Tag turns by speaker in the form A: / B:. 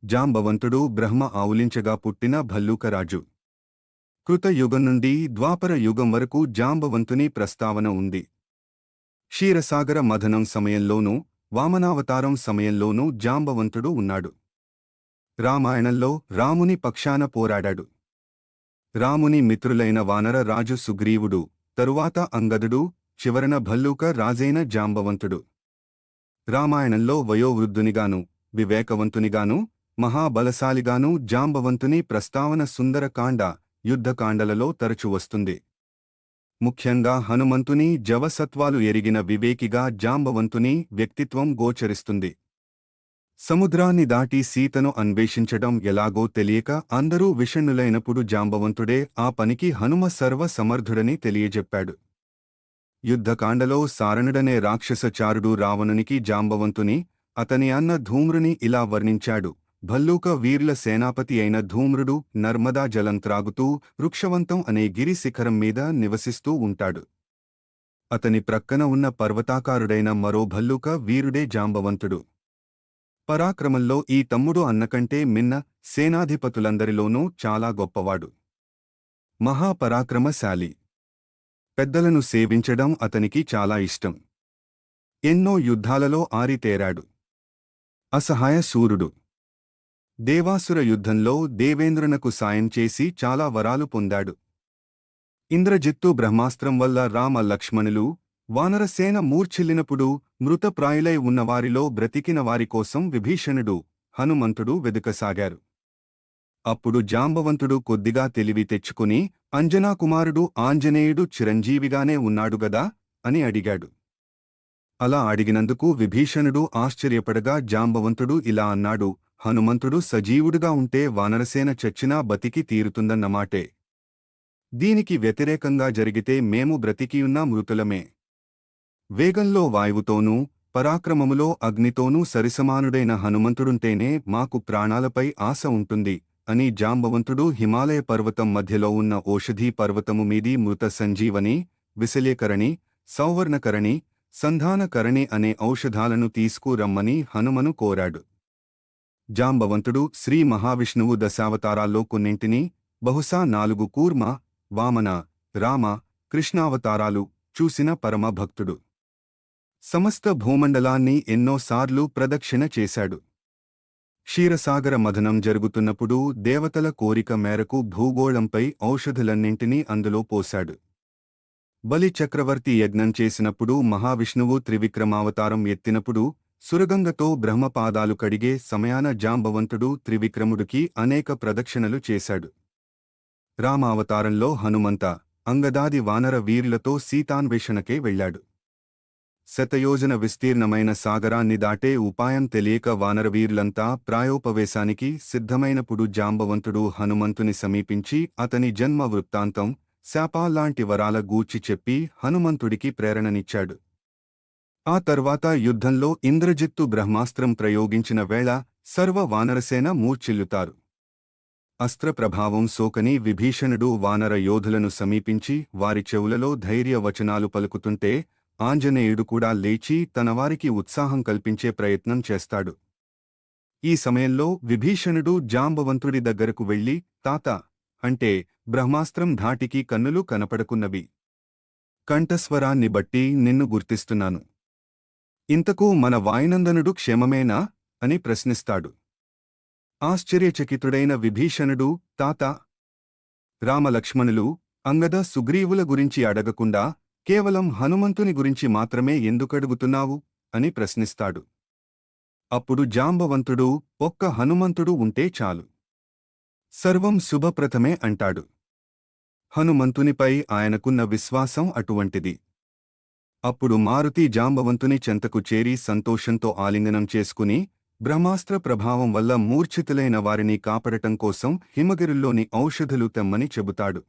A: జాంబవంతుడు బ్రహ్మ ఆవులించగా పుట్టిన భల్లూకరాజు. కృతయుగం నుండి ద్వాపర యుగం వరకు జాంబవంతుని ప్రస్తావన ఉంది. క్షీరసాగర మథనం సమయంలోనూ వామనావతారం సమయంలోనూ జాంబవంతుడు ఉన్నాడు. రామాయణంలో రాముని పక్షాన పోరాడాడు. రాముని మిత్రులైన వానర రాజు సుగ్రీవుడు, తరువాత అంగదుడు, చివరన భల్లూక రాజైన జాంబవంతుడు. రామాయణంలో వయోవృద్ధునిగాను, వివేకవంతునిగాను, మహాబలశాలిగాను జాంబవంతుని ప్రస్తావన సుందరకాండ, యుద్ధకాండలలో తరచు వస్తుంది. ముఖ్యంగా హనుమంతుని జవసత్వాలు ఎరిగిన వివేకిగా జాంబవంతుని వ్యక్తిత్వం గోచరిస్తుంది. సముద్రాన్ని దాటి సీతను అన్వేషించడం ఎలాగో తెలియక అందరూ విషణ్ణులైనప్పుడు జాంబవంతుడే ఆ పనికి హనుమ సర్వ సమర్థుడని తెలియజెప్పాడు. యుద్ధకాండలో సారణుడనే రాక్షసచారుడు రావణునికి జాంబవంతుని, అతని అన్న ధూమ్రుని ఇలా వర్ణించాడు: భల్లూక వీరుల సేనాపతి అయిన ధూమ్రుడు నర్మదా జలం త్రాగుతూ వృక్షవంతం అనే గిరి శిఖరం మీద నివసిస్తూ ఉంటాడు. అతని ప్రక్కన ఉన్న పర్వతాకారుడైన మరో భల్లూక వీరుడే జాంబవంతుడు. పరాక్రమంలో ఈ తమ్ముడు అన్నకంటే మిన్న, సేనాధిపతులందరిలోనూ చాలా గొప్పవాడు. మహాపరాక్రమశాలి. పెద్దలను సేవించడం అతనికి చాలా ఇష్టం. ఎన్నో యుద్ధాలలో ఆరితేరాడు. అసహాయ శూరుడు. దేవాసుర యుద్ధంలో దేవేంద్రునకు సాయం చేసి చాలా వరాలు పొందాడు. ఇంద్రజిత్తు బ్రహ్మాస్త్రం వల్ల రామ లక్ష్మణులు, వానరసేన మూర్ఛిల్లినప్పుడు మృతప్రాయులై ఉన్నవారిలో బ్రతికిన వారికోసం విభీషణుడు, హనుమంతుడు వెదుకసాగారు. అప్పుడు జాంబవంతుడు కొద్దిగా తెలివి తెచ్చుకుని, అంజనాకుమారుడు ఆంజనేయుడు చిరంజీవిగానే ఉన్నాడుగదా అని అడిగాడు. అలా అడిగినందుకు విభీషణుడు ఆశ్చర్యపడగా జాంబవంతుడు ఇలా అన్నాడు: హనుమంతుడు సజీవుడుగా ఉంటే వానరసేన చచ్చినా బతికి తీరుతుందన్నమాటే. దీనికి వ్యతిరేకంగా జరిగితే మేము బ్రతికియున్నా మృతులమే. వేగంలో వాయువుతోనూ, పరాక్రమములో అగ్నితోనూ సరిసమానుడైన హనుమంతుడుంటేనే మాకు ప్రాణాలపై ఆశ ఉంటుంది అని జాంబవంతుడు హిమాలయ పర్వతం మధ్యలో ఉన్న ఓషధీ పర్వతము మీది మృత సంజీవని, విశల్యకరణి, సౌవర్ణకరణి, సంధానకరణి అనే ఔషధాలను తీసుకురమ్మని హనుమను కోరాడు. జాంబవంతుడు శ్రీ మహావిష్ణువు దశావతారాల్లో కొన్నింటిని, బహుశా 4 కూర్మ, వామన, రామ, కృష్ణావతారాలు చూసిన పరమభక్తుడు. సమస్త భూమండలాన్ని ఎన్నోసార్లు ప్రదక్షిణ చేశాడు. క్షీరసాగర మథనం జరుగుతున్నప్పుడు దేవతల కోరిక మేరకు భూగోళంపై ఔషధులన్నింటినీ అందులో పోశాడు. బలి చక్రవర్తి యజ్ఞం చేసినప్పుడు మహావిష్ణువు త్రివిక్రమావతారం ఎత్తినప్పుడు సురగంగతో బ్రహ్మపాదాలు కడిగే సమయాన జాంబవంతుడు త్రివిక్రముడికి అనేక ప్రదక్షిణలు చేశాడు. రామావతారంలో హనుమంత, అంగదాది వానర వీరులతో సీతాన్వేషణకే వెళ్లాడు. శతయోజన విస్తీర్ణమైన సాగరాన్ని దాటే ఉపాయం తెలియక వానరవీరులంతా ప్రాయోపవేశానికి సిద్ధమైనప్పుడు జాంబవంతుడు హనుమంతుని సమీపించి అతని జన్మ వృత్తాంతం, శాపాల్లాంటి వరాల గూర్చి చెప్పి హనుమంతుడికి ప్రేరణనిచ్చాడు. ఆ తర్వాత యుద్ధంలో ఇంద్రజిత్తు బ్రహ్మాస్త్రం ప్రయోగించిన వేళ సర్వ వానరసేన మూర్ఛిల్లుతారు. అస్త్ర ప్రభావం సోకని విభీషణుడు వానర యోధులను సమీపించి వారి చెవులలో ధైర్య వచనాలు పలుకుతుంటే ఆంజనేయుడు కూడా లేచి తనవారికి ఉత్సాహం కల్పించే ప్రయత్నం చేస్తాడు. ఈ సమయంలో విభీషణుడు జాంబవంతుడి దగ్గరకు వెళ్లి, తాత అంటే బ్రహ్మాస్త్రం ధాటికి కన్నులు కనపడకున్నవి. కంఠస్వరాన్ని బట్టి నిన్ను గుర్తిస్తున్నాను. ఇంతకు మన వాయునందనుడు క్షేమమేనా అని ప్రశ్నిస్తాడు. ఆశ్చర్యచకితుడైన విభీషణుడు, తాత, రామలక్ష్మణులు, అంగద సుగ్రీవుల గురించి అడగకుండా కేవలం హనుమంతుని గురించి మాత్రమే ఎందుకడుగుతున్నావు అని ప్రశ్నిస్తాడు. అప్పుడు జాంబవంతుడు, ఒక్క హనుమంతుడు ఉంటే చాలు, సర్వం శుభప్రథమే అంటాడు. హనుమంతునిపై ఆయనకున్న విశ్వాసం అటువంటిది. అప్పుడు మారుతి జాంబవంతుని చెంతకు చేరి సంతోషంతో ఆలింగనం చేసుకుని, బ్రహ్మాస్త్ర ప్రభావం వల్ల మూర్ఛితులైన వారిని కాపాడటం కోసం హిమగిరుల్లోని ఔషధులు తెమ్మని చెబుతాడు.